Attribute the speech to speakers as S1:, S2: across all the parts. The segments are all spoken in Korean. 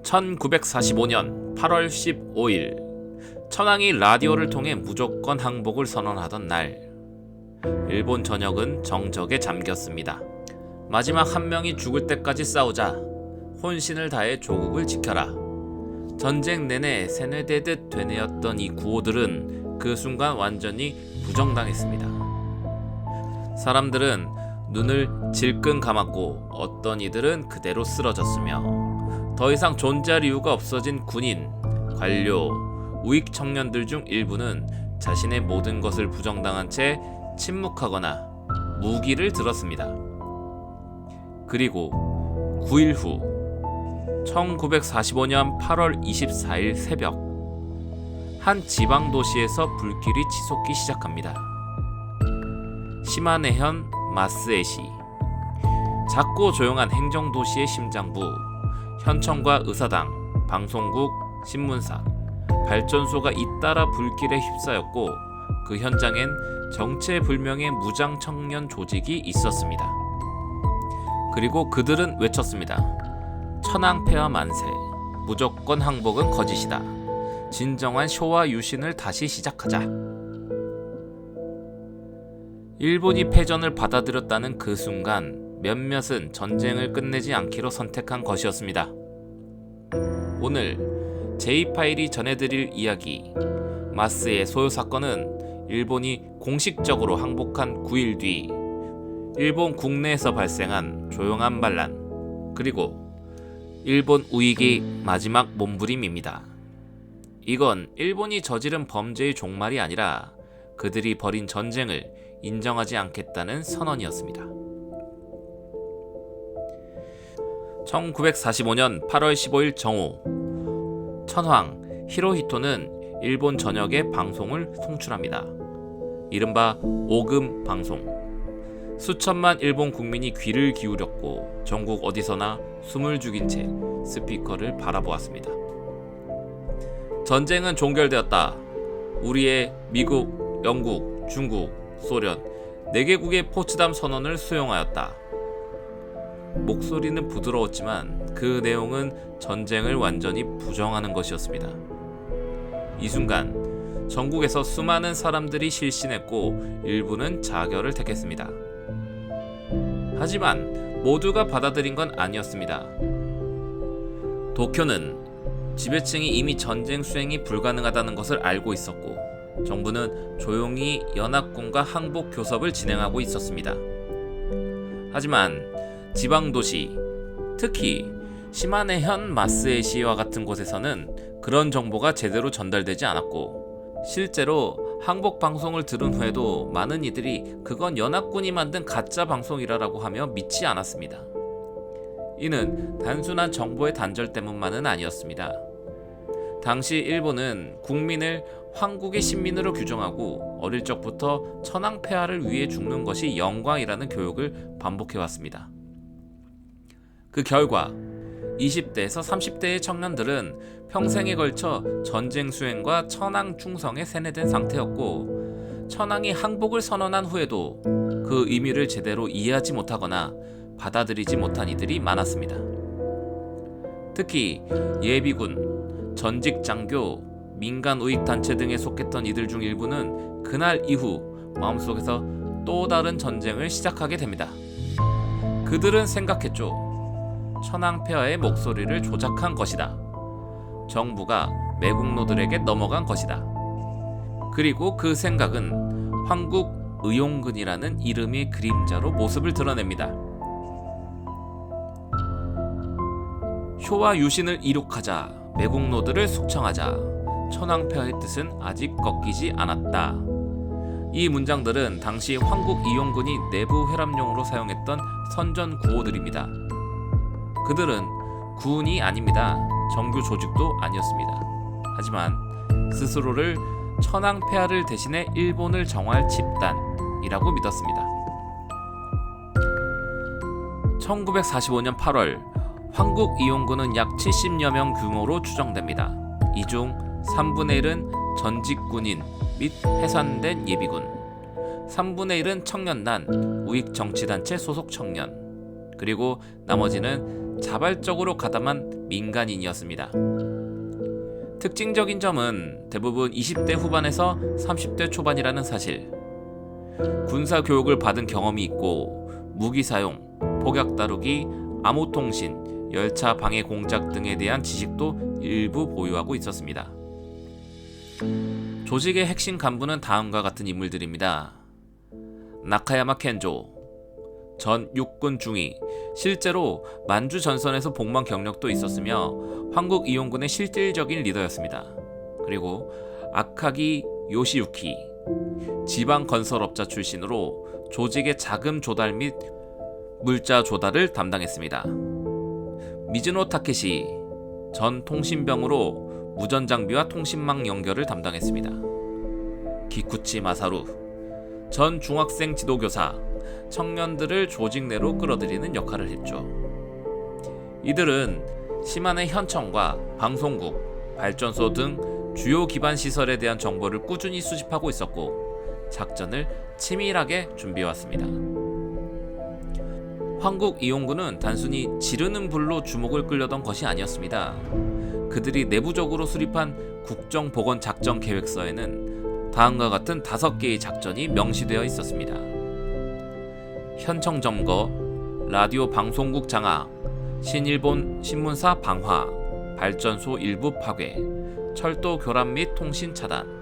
S1: 1945년 8월 15일 천황이 라디오를 통해 무조건 항복을 선언하던 날, 일본 전역은 정적에 잠겼습니다. 마지막 한 명이 죽을 때까지 싸우자, 혼신을 다해 조국을 지켜라. 전쟁 내내 세뇌되듯 되뇌었던 이 구호들은 그 순간 완전히 부정당했습니다. 사람들은 눈을 질끈 감았고 어떤 이들은 그대로 쓰러졌으며, 더 이상 존재할 이유가 없어진 군인, 관료, 우익 청년들 중 일부는 자신의 모든 것을 부정당한 채 침묵하거나 무기를 들었습니다. 그리고 9일 후 1945년 8월 24일 새벽, 한 지방 도시에서 불길이 치솟기 시작합니다. 시마네현 마스에시, 작고 조용한 행정도시의 심장부, 현청과 의사당, 방송국, 신문사, 발전소가 잇따라 불길에 휩싸였고, 그 현장엔 정체불명의 무장 청년 조직이 있었습니다. 그리고 그들은 외쳤습니다. 천황폐하 만세, 무조건 항복은 거짓이다. 진정한 쇼와 유신을 다시 시작하자. 일본이 패전을 받아들였다는 그 순간, 몇몇은 전쟁을 끝내지 않기로 선택한 것이었습니다. 오늘 제2파일이 전해드릴 이야기, 마스의 소요 사건은 일본이 공식적으로 항복한 9일 뒤 일본 국내에서 발생한 조용한 반란, 그리고 일본 우익의 마지막 몸부림입니다. 이건 일본이 저지른 범죄의 종말이 아니라 그들이 벌인 전쟁을 인정하지 않겠다는 선언이었습니다. 1945년 8월 15일 정오, 천황 히로히토는 일본 전역에 방송을 송출합니다. 이른바 오금 방송. 수천만 일본 국민이 귀를 기울였고, 전국 어디서나 숨을 죽인 채 스피커를 바라보았습니다. 전쟁은 종결되었다. 우리의 미국, 영국, 중국, 소련 4개국의 포츠담 선언을 수용하였다. 목소리는 부드러웠지만 그 내용은 전쟁을 완전히 부정하는 것이었습니다. 이 순간 전국에서 수많은 사람들이 실신했고, 일부는 자결을 택했습니다. 하지만 모두가 받아들인 건 아니었습니다. 도쿄는 지배층이 이미 전쟁 수행이 불가능하다는 것을 알고 있었고, 정부는 조용히 연합군과 항복 교섭을 진행하고 있었습니다. 하지만 지방도시, 특히 시마네현 마스에시와 같은 곳에서는 그런 정보가 제대로 전달되지 않았고, 실제로 항복 방송을 들은 후에도 많은 이들이 그건 연합군이 만든 가짜 방송이라고 하며 믿지 않았습니다. 이는 단순한 정보의 단절 때문만은 아니었습니다. 당시 일본은 국민을 황국의 신민으로 규정하고, 어릴 적부터 천황폐하를 위해 죽는 것이 영광이라는 교육을 반복해왔습니다. 그 결과 20대에서 30대의 청년들은 평생에 걸쳐 전쟁 수행과 천황 충성에 세뇌된 상태였고, 천황이 항복을 선언한 후에도 그 의미를 제대로 이해하지 못하거나 받아들이지 못한 이들이 많았습니다. 특히 예비군, 전직 장교, 민간 우익단체 등에 속했던 이들 중 일부는 그날 이후 마음속에서 또 다른 전쟁을 시작하게 됩니다. 그들은 생각했죠. 천황폐하의 목소리를 조작한 것이다. 정부가 매국노들에게 넘어간 것이다. 그리고 그 생각은 황국의용근이라는 이름의 그림자로 모습을 드러냅니다. 효와 유신을 이룩하자, 매국노들을 숙청하자. 천황폐하의 뜻은 아직 꺾이지 않았다. 이 문장들은 당시 황국의용근이 내부 회람용으로 사용했던 선전 구호들입니다. 그들은 군이 아닙니다. 정규 조직도 아니었습니다. 하지만 스스로를 천황폐하를 대신해 일본을 정화할 집단이라고 믿었습니다. 1945년 8월, 황국의용군은 약 70여 명 규모로 추정됩니다. 이 중 3분의 1은 전직 군인 및 해산된 예비군, 3분의 1은 청년단, 우익 정치단체 소속 청년, 그리고 나머지는 자발적으로 가담한 민간인이었습니다. 특징적인 점은 대부분 20대 후반에서 30대 초반이라는 사실. 군사 교육을 받은 경험이 있고 무기 사용, 폭약 다루기, 암호통신, 열차 방해 공작 등에 대한 지식도 일부 보유하고 있었습니다. 조직의 핵심 간부는 다음과 같은 인물들입니다. 나카야마 켄조, 전 육군 중위, 실제로 만주 전선에서 복무한 경력도 있었으며 황국이용군의 실질적인 리더였습니다. 그리고 아카기 요시유키, 지방 건설업자 출신으로 조직의 자금 조달 및 물자 조달을 담당했습니다. 미즈노 타케시, 전 통신병으로 무전 장비와 통신망 연결을 담당했습니다. 기쿠치 마사루, 전 중학생 지도교사, 청년들을 조직 내로 끌어들이는 역할을 했죠. 이들은 시마네 현청과 방송국, 발전소 등 주요 기반 시설에 대한 정보를 꾸준히 수집하고 있었고 작전을 치밀하게 준비해왔습니다. 황국이용군은 단순히 지르는 불로 주목을 끌려던 것이 아니었습니다. 그들이 내부적으로 수립한 국정보건작전계획서에는 다음과 같은 5개의 작전이 명시되어 있었습니다. 현청 점거, 라디오 방송국 장악, 신일본 신문사 방화, 발전소 일부 파괴, 철도 교란 및 통신 차단.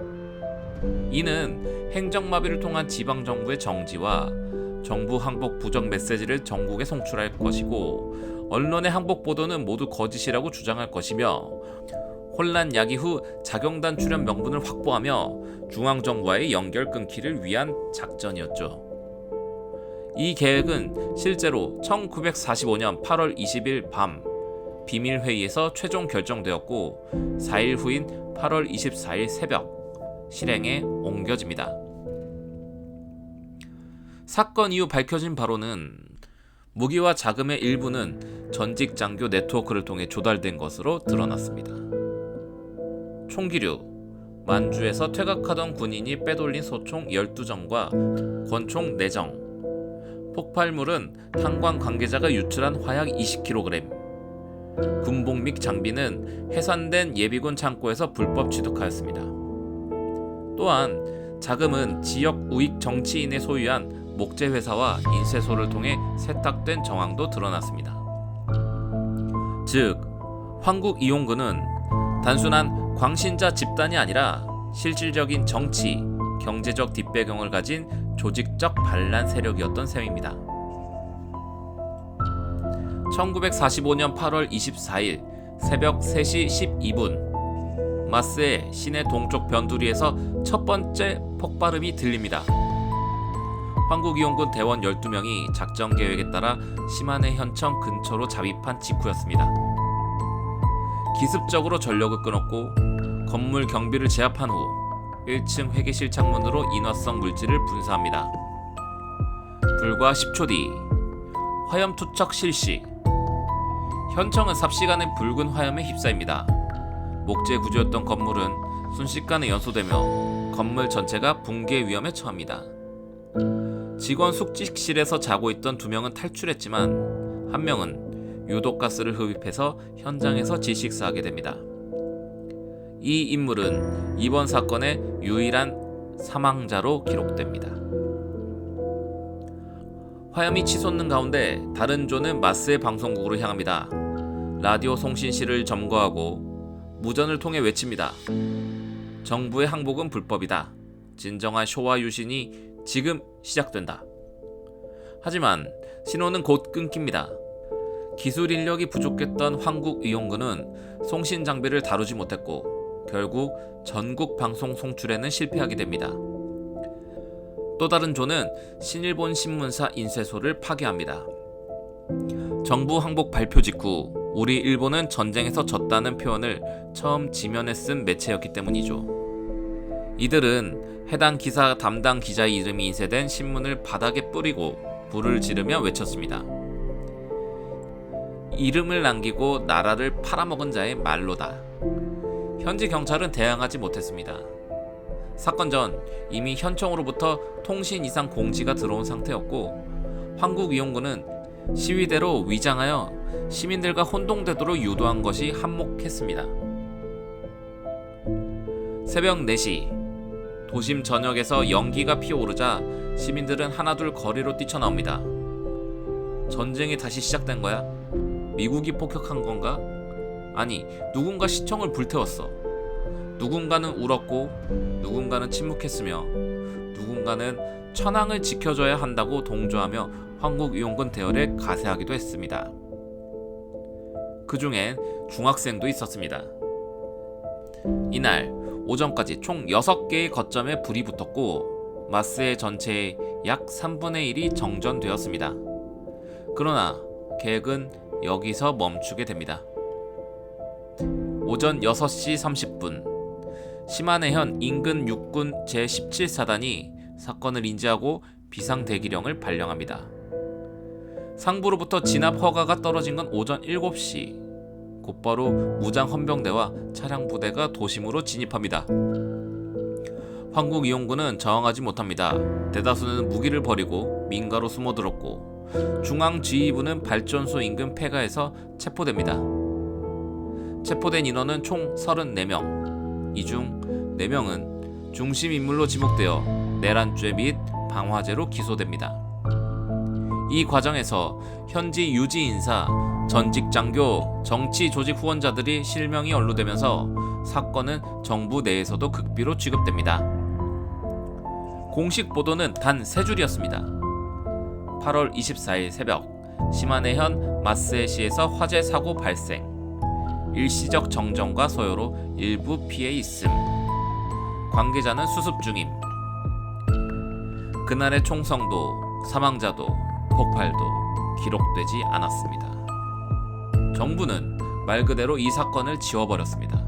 S1: 이는 행정마비를 통한 지방정부의 정지와 정부 항복 부정 메시지를 전국에 송출할 것이고 언론의 항복 보도는 모두 거짓이라고 주장할 것이며 혼란 야기 후 자경단 출연 명분을 확보하며 중앙정부와의 연결 끊기를 위한 작전이었죠. 이 계획은 실제로 1945년 8월 20일 밤 비밀회의에서 최종 결정되었고 4일 후인 8월 24일 새벽 실행에 옮겨집니다. 사건 이후 밝혀진 바로는 무기와 자금의 일부는 전직 장교 네트워크를 통해 조달된 것으로 드러났습니다. 총기류, 만주에서 퇴각하던 군인이 빼돌린 소총 12정과 권총 4정, 폭발물은 탄광 관계자가 유출한 화약 20kg, 군복 및 장비는 해산된 예비군 창고에서 불법 취득하였습니다. 또한 자금은 지역 우익 정치인의 소유한 목재회사와 인쇄소를 통해 세탁된 정황도 드러났습니다. 즉, 황국이용군은 단순한 광신자 집단이 아니라 실질적인 정치, 경제적 뒷배경을 가진 조직적 반란 세력이었던 셈입니다. 1945년 8월 24일 새벽 3시 12분 마스의 시내 동쪽 변두리에서 첫 번째 폭발음이 들립니다. 황국이용군 대원 12명이 작전 계획에 따라 시마네 현청 근처로 잠입한 직후였습니다. 기습적으로 전력을 끊었고 건물 경비를 제압한 후 1층 회계실 창문으로 인화성 물질을 분사합니다. 불과 10초 뒤 화염 투척 실시. 현청은 삽시간에 붉은 화염에 휩싸입니다. 목재 구조였던 건물은 순식간에 연소되며 건물 전체가 붕괴 위험에 처합니다. 직원 숙직실에서 자고 있던 2명은 탈출했지만 1명은 유독가스를 흡입해서 현장에서 질식사하게 됩니다. 이 인물은 이번 사건의 유일한 사망자로 기록됩니다. 화염이 치솟는 가운데 다른 조는 마스의 방송국으로 향합니다. 라디오 송신실을 점거하고 무전을 통해 외칩니다. 정부의 항복은 불법이다. 진정한 쇼와 유신이 지금 시작된다. 하지만 신호는 곧 끊깁니다. 기술 인력이 부족했던 황국이용군은 송신 장비를 다루지 못했고 결국 전국 방송 송출에는 실패하게 됩니다. 또 다른 조는 신일본 신문사 인쇄소를 파괴합니다. 정부 항복 발표 직후 우리 일본은 전쟁에서 졌다는 표현을 처음 지면에 쓴 매체였기 때문이죠. 이들은 해당 기사 담당 기자의 이름이 인쇄된 신문을 바닥에 뿌리고 불을 지르며 외쳤습니다. 이름을 남기고 나라를 팔아먹은 자의 말로다. 현지 경찰은 대항하지 못했습니다. 사건 전 이미 현청으로부터 통신 이상 공지가 들어온 상태였고 황국이용군은 시위대로 위장하여 시민들과 혼동되도록 유도한 것이 한몫했습니다. 새벽 4시 도심 전역에서 연기가 피어오르자 시민들은 하나둘 거리로 뛰쳐나옵니다. 전쟁이 다시 시작된 거야? 미국이 폭격한 건가? 아니, 누군가 시청을 불태웠어. 누군가는 울었고 누군가는 침묵했으며 누군가는 천황을 지켜줘야 한다고 동조하며 황국위용군 대열에 가세하기도 했습니다. 그 중엔 중학생도 있었습니다. 이날 오전까지 총 6개의 거점에 불이 붙었고 마스의 전체의 약 3분의 1이 정전되었습니다. 그러나 계획은 여기서 멈추게 됩니다. 오전 6시 30분 시마네현 인근 육군 제17사단이 사건을 인지하고 비상대기령을 발령합니다. 상부로부터 진압 허가가 떨어진 건 오전 7시. 곧바로 무장 헌병대와 차량 부대가 도심으로 진입합니다. 황국이용군은 저항하지 못합니다. 대다수는 무기를 버리고 민가로 숨어들었고 중앙지휘부는 발전소 인근 폐가에서 체포됩니다. 체포된 인원은 총 34명. 이 중 4명은 중심 인물로 지목되어 내란죄 및 방화죄로 기소됩니다. 이 과정에서 현지 유지 인사, 전직 장교, 정치 조직 후원자들이 실명이 언로되면서 사건은 정부 내에서도 극비로 취급됩니다. 공식 보도는 단 3줄이었습니다. 8월 24일 새벽 시마네현 마스에시에서 화재 사고 발생. 일시적 정전과 소요로 일부 피해 있음. 관계자는 수습 중임. 그날의 총성도, 사망자도, 폭발도 기록되지 않았습니다. 정부는 말 그대로 이 사건을 지워버렸습니다.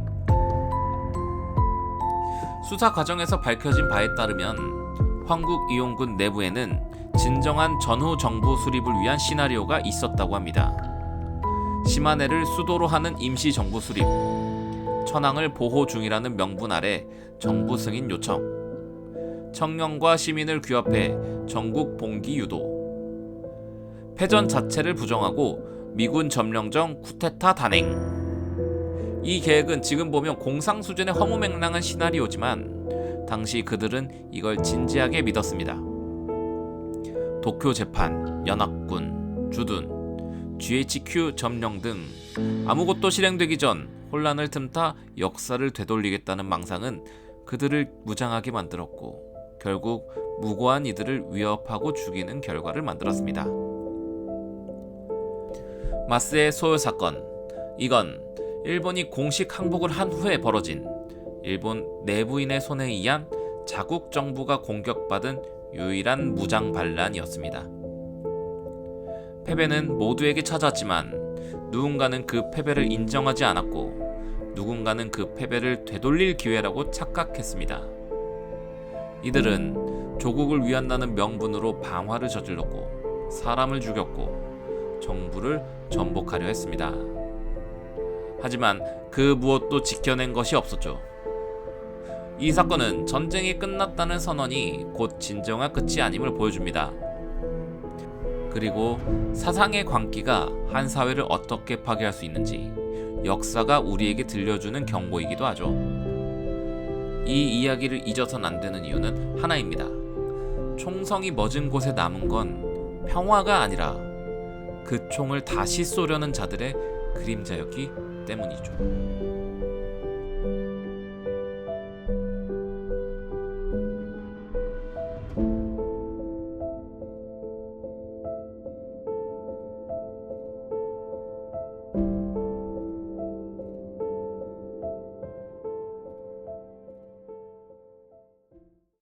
S1: 수사 과정에서 밝혀진 바에 따르면 황국이용군 내부에는 진정한 전후 정부 수립을 위한 시나리오가 있었다고 합니다. 시마네를 수도로 하는 임시 정부 수립, 천황을 보호 중이라는 명분 아래 정부 승인 요청, 청년과 시민을 규합해 전국 봉기 유도, 패전 자체를 부정하고 미군 점령정 쿠데타 단행. 이 계획은 지금 보면 공상 수준의 허무맹랑한 시나리오지만 당시 그들은 이걸 진지하게 믿었습니다. 도쿄 재판, 연합군, 주둔, GHQ 점령 등 아무것도 실행되기 전 혼란을 틈타 역사를 되돌리겠다는 망상은 그들을 무장하게 만들었고 결국 무고한 이들을 위협하고 죽이는 결과를 만들었습니다. 마스의 소요 사건. 이건 일본이 공식 항복을 한 후에 벌어진 일본 내부인의 손에 의한 자국 정부가 공격받은 유일한 무장 반란이었습니다. 패배는 모두에게 찾아왔지만 누군가는 그 패배를 인정하지 않았고 누군가는 그 패배를 되돌릴 기회라고 착각했습니다. 이들은 조국을 위한다는 명분으로 방화를 저질렀고 사람을 죽였고 정부를 전복하려 했습니다. 하지만 그 무엇도 지켜낸 것이 없었죠. 이 사건은 전쟁이 끝났다는 선언이 곧 진정한 끝이 아님을 보여줍니다. 그리고 사상의 광기가 한 사회를 어떻게 파괴할 수 있는지 역사가 우리에게 들려주는 경고이기도 하죠. 이 이야기를 잊어선 안 되는 이유는 하나입니다. 총성이 멎은 곳에 남은 건 평화가 아니라 그 총을 다시 쏘려는 자들의 그림자였기 때문이죠.